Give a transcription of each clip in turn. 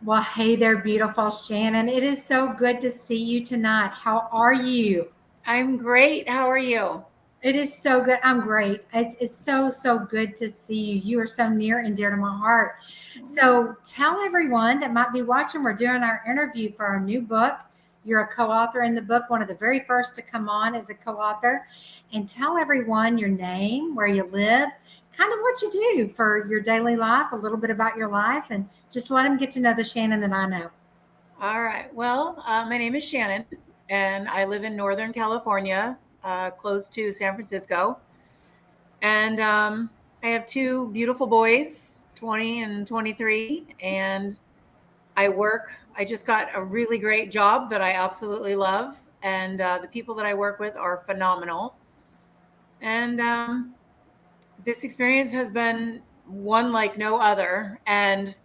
Well, hey there, beautiful Shannon. It is so good to see you tonight. How are you? I'm great. How are you? It is so good. I'm great. It's so good to see you. You are so near and dear to my heart. So tell everyone that might be watching, we're doing our interview for our new book. You're a co-author in the book, one of the very first to come on as a co-author. And tell everyone your name, where you live, kind of what you do for your daily life, a little bit about your life, and just let them get to know the Shannon that I know. All right. Well, my name is Shannon, and I live in Northern California, close to San Francisco. And I have two beautiful boys, 20 and 23. And I just got a really great job that I absolutely love. And the people that I work with are phenomenal. And this experience has been one like no other. And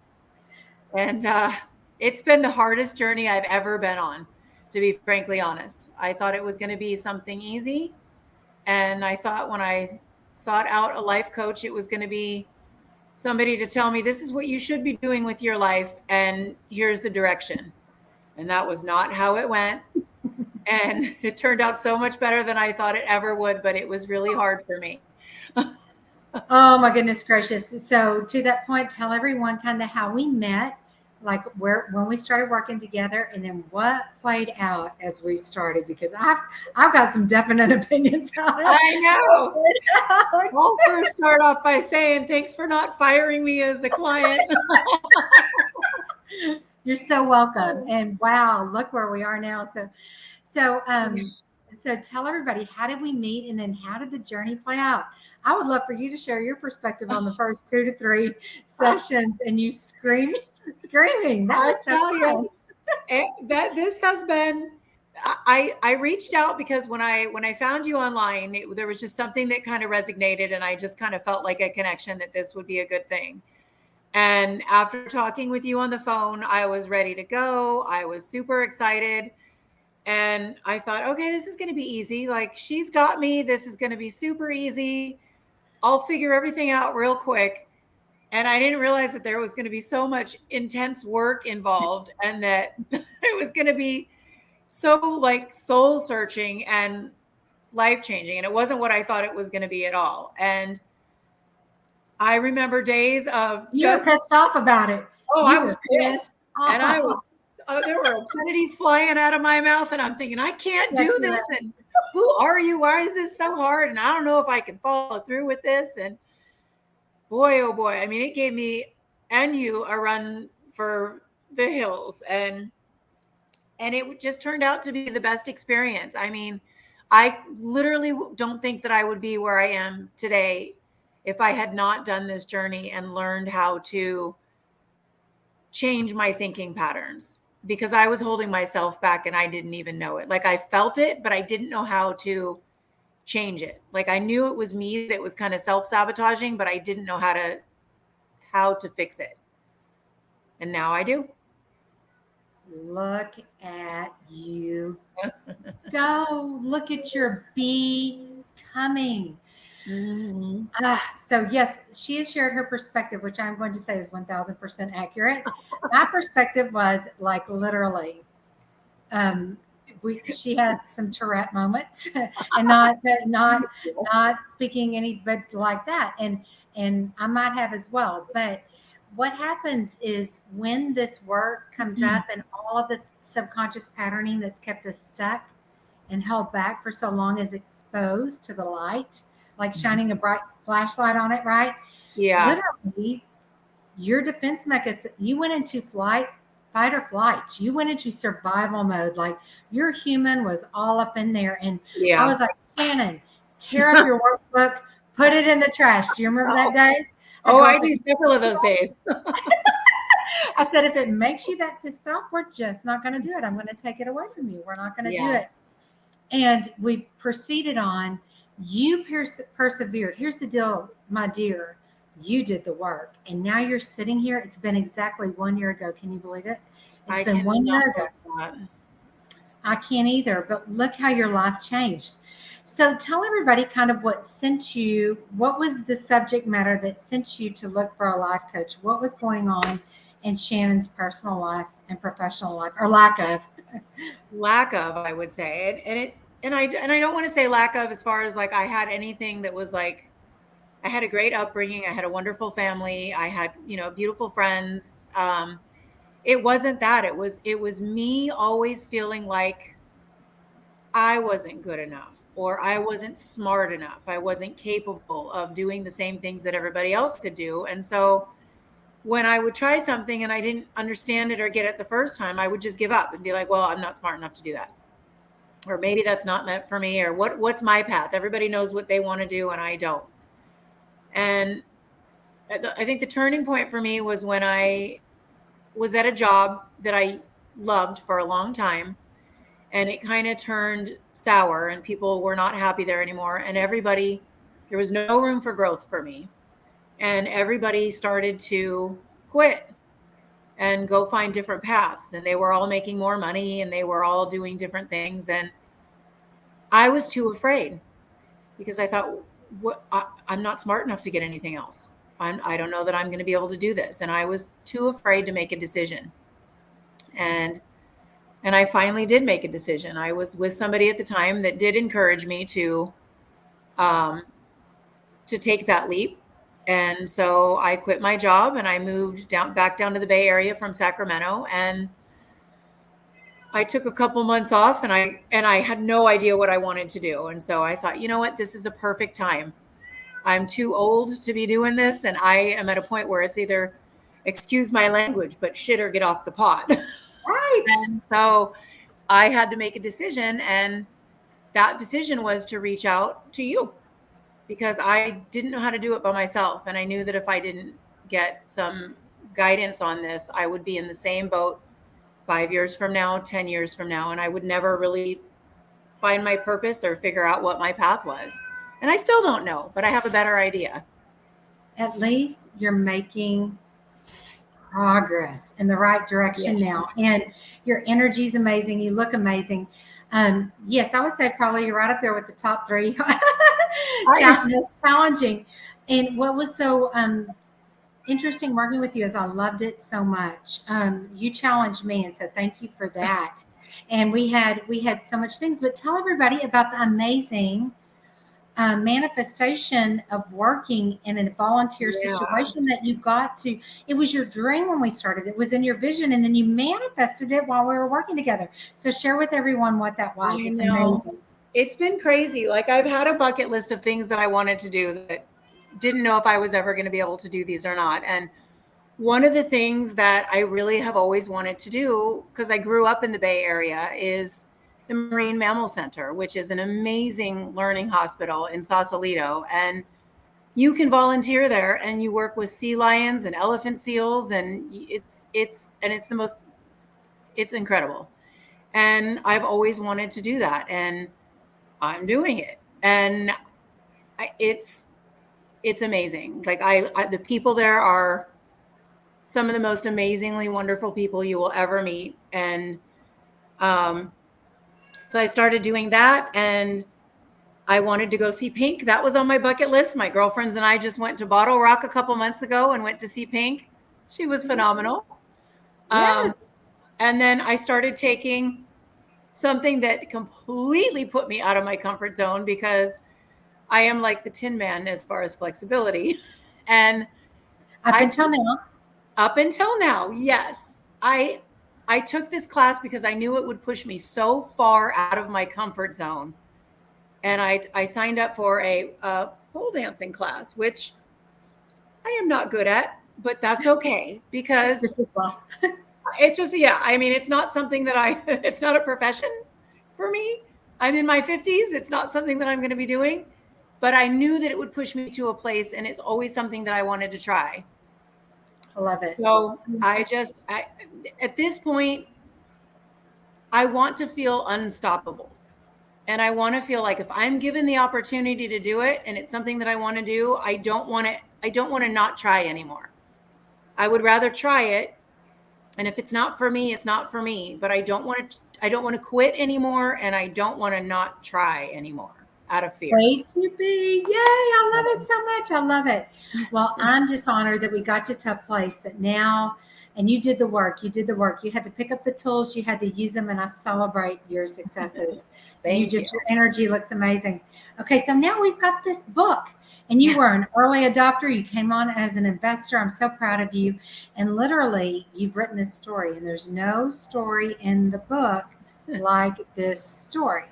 it's been the hardest journey I've ever been on, to be frankly honest. I thought it was going to be something easy. And I thought when I sought out a life coach, it was going to be somebody to tell me this is what you should be doing with your life. And here's the direction. And that was not how it went. And it turned out so much better than I thought it ever would, but it was really hard for me. Oh my goodness gracious. So to that point, tell everyone kind of how we met, like where when we started working together and then what played out as we started because I've got some definite opinions on it. I know. Out. I'll first start off by saying thanks for not firing me as a client. You're so welcome. And wow, look where we are now. So tell everybody, how did we meet and then how did the journey play out? I would love for you to share your perspective on the first 2 to 3 sessions and you screaming. That I was so tell fun. you, that this has been. I reached out because when I found you online, there was just something that kind of resonated, and I just kind of felt like a connection that this would be a good thing. And after talking with you on the phone, I was ready to go. I was super excited. And I thought, okay, this is going to be easy. Like, she's got me. This is going to be super easy. I'll figure everything out real quick. And I didn't realize that there was going to be so much intense work involved and that it was going to be so like soul searching and life changing. And it wasn't what I thought it was going to be at all. And I remember days of You were just, pissed off about it. oh, I You was were pissed. pissed And I was, off. there were obscenities flying out of my mouth. And I'm thinking, I can't Yes, do you this. were. And who are you? Why is this so hard? And I don't know if I can follow through with this. And boy, oh boy. I mean, it gave me and you a run for the hills. And it just turned out to be the best experience. I mean, I literally don't think that I would be where I am today if I had not done this journey and learned how to change my thinking patterns because I was holding myself back and I didn't even know it. Like I felt it, but I didn't know how to change it. Like I knew it was me that was kind of self-sabotaging, but I didn't know how to fix it. And now I do. Look at you go. Look at your becoming. Mhm. So yes, she has shared her perspective, which I'm going to say is 1000% accurate. My perspective was like literally, um, she had some Tourette moments, and not speaking any, but like that, and I might have as well. But what happens is when this work comes up and all of the subconscious patterning that's kept us stuck and held back for so long is exposed to the light, like shining a bright flashlight on it, right? Yeah. Literally, your defense mechanism, you went into fight or flight. You went into survival mode. Like your human was all up in there. And I Yeah. was like, Shannon, tear up your workbook, put it in the trash. Do you remember that Oh, day? I oh, go, I if it do several of those days. I said, if it makes you that pissed off, we're just not going to do it. I'm going to take it away from you. We're not going to do Yeah. it. And we proceeded on. You persevered. Here's the deal, my dear. You did the work. And now you're sitting here. It's been exactly 1 year ago. Can you believe it? It's I been 1 year cannot ago. believe that. I can't either, but look how your life changed. So tell everybody kind of what was the subject matter that sent you to look for a life coach? What was going on? in Shannon's personal life and professional life, or lack of? Lack of, I would say. And I don't want to say lack of as far as like I had anything that was like, I had a great upbringing. I had a wonderful family. I had, beautiful friends. It wasn't that. It was me always feeling like I wasn't good enough, or I wasn't smart enough. I wasn't capable of doing the same things that everybody else could do. And so when I would try something and I didn't understand it or get it the first time, I would just give up and be like, well, I'm not smart enough to do that. Or maybe that's not meant for me, or what's my path? Everybody knows what they want to do and I don't. And I think the turning point for me was when I was at a job that I loved for a long time, and it kind of turned sour and people were not happy there anymore, and there was no room for growth for me, and everybody started to quit and go find different paths, and they were all making more money and they were all doing different things, and I was too afraid because I thought, I'm not smart enough to get anything else. I don't know that I'm going to be able to do this, and I was too afraid to make a decision. And I finally did make a decision. I was with somebody at the time that did encourage me um, to take that leap. And so I quit my job and I moved back down to the Bay Area from Sacramento. And I took a couple months off, and I had no idea what I wanted to do. And so I thought, you know what, this is a perfect time. I'm too old to be doing this, and I am at a point where it's either, excuse my language, but shit or get off the pot. Right. And so I had to make a decision, and that decision was to reach out to you because I didn't know how to do it by myself. And I knew that if I didn't get some guidance on this, I would be in the same boat 5 years from now, 10 years from now, and I would never really find my purpose or figure out what my path was. And I still don't know, but I have a better idea. At least you're making progress in the right direction now, and your energy is amazing. You look amazing. Yes, I would say probably you're right up there with the top three. Most challenging. And what was so interesting working with you is I loved it so much. You challenged me, and so thank you for that. And we had so much things. But tell everybody about the amazing manifestation of working in a volunteer situation that you got to. It was your dream when we started. It was in your vision, and then you manifested it while we were working together. So share with everyone what that was. It's amazing. It's been crazy. Like, I've had a bucket list of things that I wanted to do that didn't know if I was ever going to be able to do these or not. And one of the things that I really have always wanted to do, because I grew up in the Bay Area, is the Marine Mammal Center, which is an amazing learning hospital in Sausalito. And you can volunteer there and you work with sea lions and elephant seals, and it's incredible. And I've always wanted to do that, and I'm doing it. And it's amazing. Like, the people there are some of the most amazingly wonderful people you will ever meet. And so I started doing that, and I wanted to go see Pink. That was on my bucket list. My girlfriends and I just went to Bottle Rock a couple months ago and went to see Pink. She was phenomenal. Yes. And then I started taking something that completely put me out of my comfort zone, because I am like the Tin Man as far as flexibility. And up until now, yes. I took this class because I knew it would push me so far out of my comfort zone. And I signed up for a pole dancing class, which I am not good at, but that's okay, because it's just, I mean, it's not something that it's not a profession for me. I'm in my 50s. It's not something that I'm going to be doing, but I knew that it would push me to a place, and it's always something that I wanted to try. I love it. So at this point, I want to feel unstoppable. And I want to feel like if I'm given the opportunity to do it and it's something that I want to do, I don't want to not try anymore. I would rather try it. And if it's not for me, it's not for me. But I don't want to quit anymore, and I don't want to not try anymore out of fear. Way to be. Yay. I love it so much. I love it. Well, I'm just honored that we got to a place that now and you did the work. You did the work. You had to pick up the tools, you had to use them, and I celebrate your successes. Thank you. Your energy looks amazing. Okay, so now we've got this book, and you were an early adopter. You came on as an investor. I'm so proud of you. And literally, you've written this story, and there's no story in the book like this story.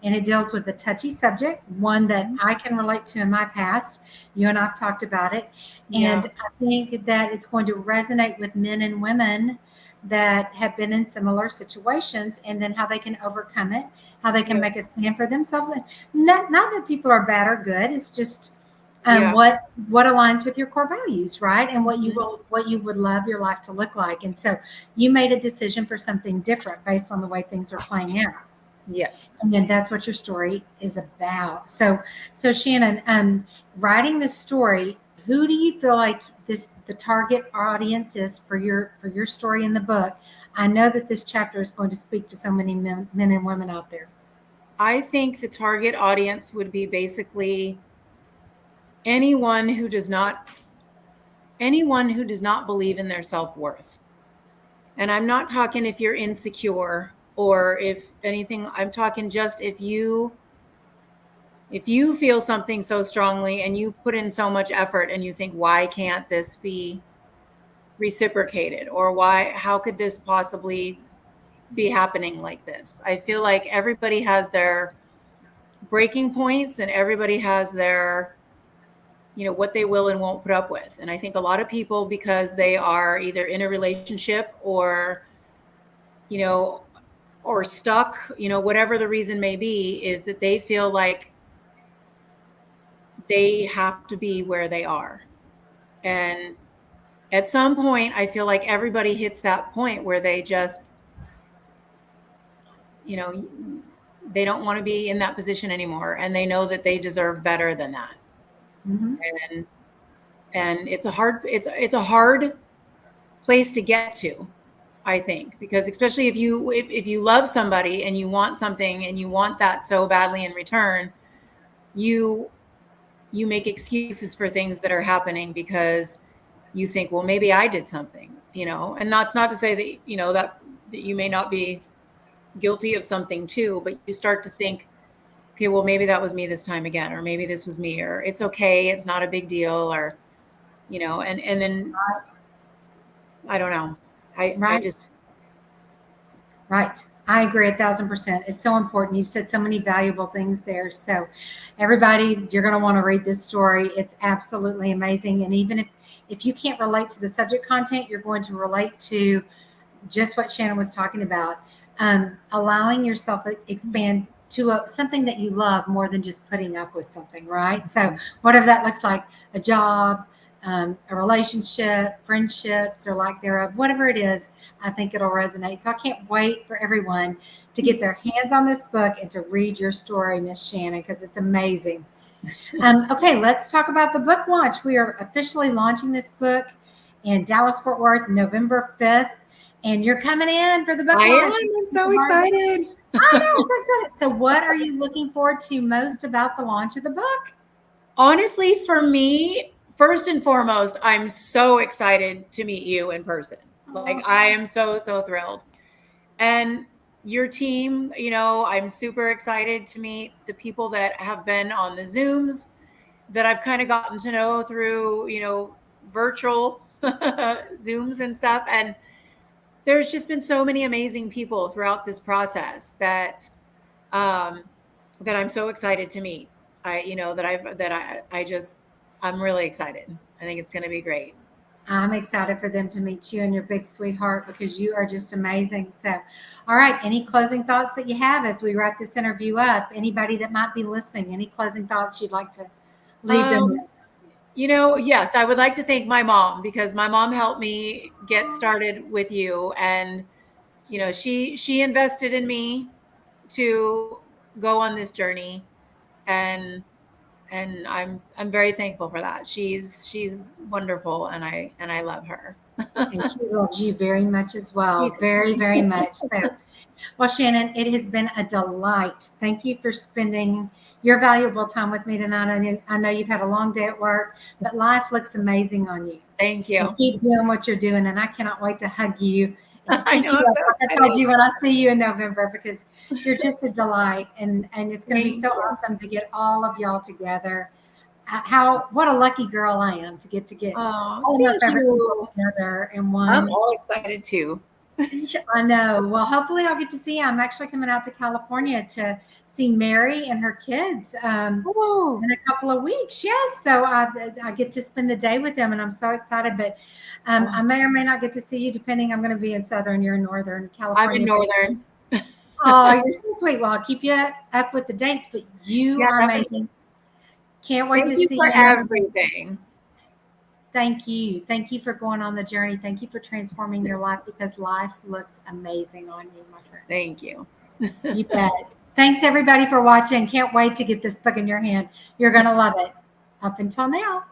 And it deals with a touchy subject, one that I can relate to in my past. You and I've talked about it. And I think that it's going to resonate with men and women that have been in similar situations, and then how they can overcome it, how they can make a stand for themselves. And not that people are bad or good. It's just what aligns with your core values, right? And what you would love your life to look like. And so you made a decision for something different based on the way things are playing out. Yes. And then that's what your story is about. So Shannon, writing this story, who do you feel like the target audience is for your story in the book? I know that this chapter is going to speak to so many men and women out there. I think the target audience would be basically anyone who does not believe in their self-worth. And I'm not talking if you're insecure or if anything. I'm talking just if you feel something so strongly and you put in so much effort and you think, why can't this be reciprocated? Or how could this possibly be happening like this? I feel like everybody has their breaking points and everybody has their, what they will and won't put up with. And I think a lot of people, because they are either in a relationship or, or stuck, whatever the reason may be, is that they feel like they have to be where they are. And at some point, I feel like everybody hits that point where they just, they don't want to be in that position anymore. And they know that they deserve better than that. Mm-hmm. And it's a hard place to get to, I think, because especially if you love somebody and you want something and you want that so badly in return, you make excuses for things that are happening because you think, well, maybe I did something, and that's not to say that, that you may not be guilty of something too, but you start to think, okay, well, maybe that was me this time again, or maybe this was me, or it's okay, it's not a big deal, or, and then I don't know. I just. Right. I agree 1,000%. It's so important. You've said so many valuable things there. So everybody, you're going to want to read this story. It's absolutely amazing. And even if you can't relate to the subject content, you're going to relate to just what Shannon was talking about. Allowing yourself to expand to something that you love more than just putting up with something, right? So whatever that looks like, a job, a relationship, friendships, or lack thereof, whatever it is, I think it'll resonate. So I can't wait for everyone to get their hands on this book and to read your story, Miss Shannon, because it's amazing. Okay, let's talk about the book launch. We are officially launching this book in Dallas, Fort Worth, November 5th. And you're coming in for the book launch. I'm so excited. I know, I'm so excited. So what are you looking forward to most about the launch of the book? Honestly, for me, first and foremost, I'm so excited to meet you in person. Like, I am so thrilled. And your team, I'm super excited to meet the people that have been on the Zooms that I've kind of gotten to know through, virtual Zooms and stuff. And there's just been so many amazing people throughout this process that I'm so excited to meet. I'm really excited. I think it's going to be great. I'm excited for them to meet you and your big sweetheart, because you are just amazing. So, all right, any closing thoughts that you have as we wrap this interview up? Anybody that might be listening, any closing thoughts you'd like to leave them with? Yes, I would like to thank my mom, because my mom helped me get started with you. And, she invested in me to go on this journey. And I'm very thankful for that. She's wonderful, and I love her. And she loves you very much as well. You too. Very, very much. So, well, Shannon, it has been a delight. Thank you for spending your valuable time with me tonight. I know you've had a long day at work, but life looks amazing on you. Thank And you. keep doing what you're doing. And I cannot wait to hug you and just I eat know, you I'm up so like I told excited. you when I see you in November, because you're just a delight. And it's going to be Thank so you. awesome to get all of y'all together. What a lucky girl I am to get Oh, all of my thank favorite people you. together in I'm one. all excited too. I know. Well, hopefully I'll get to see you. I'm actually coming out to California to see Mary and her kids Oh, in a couple of weeks. Yes. So I get to spend the day with them and I'm so excited. But I may or may not get to see you depending. I'm going to be in Southern, you're in Northern I'm in California. Northern. Oh, you're so sweet. Well, I'll keep you up with the dates, but you Yeah, are definitely. amazing. Can't wait Thank to you see for you in November. everything. Thank you. Thank you for going on the journey. Thank you for transforming your life because life looks amazing on you, my friend. Thank you. You bet. Thanks everybody for watching. Can't wait to get this book in your hand. You're going to love it. Up until now.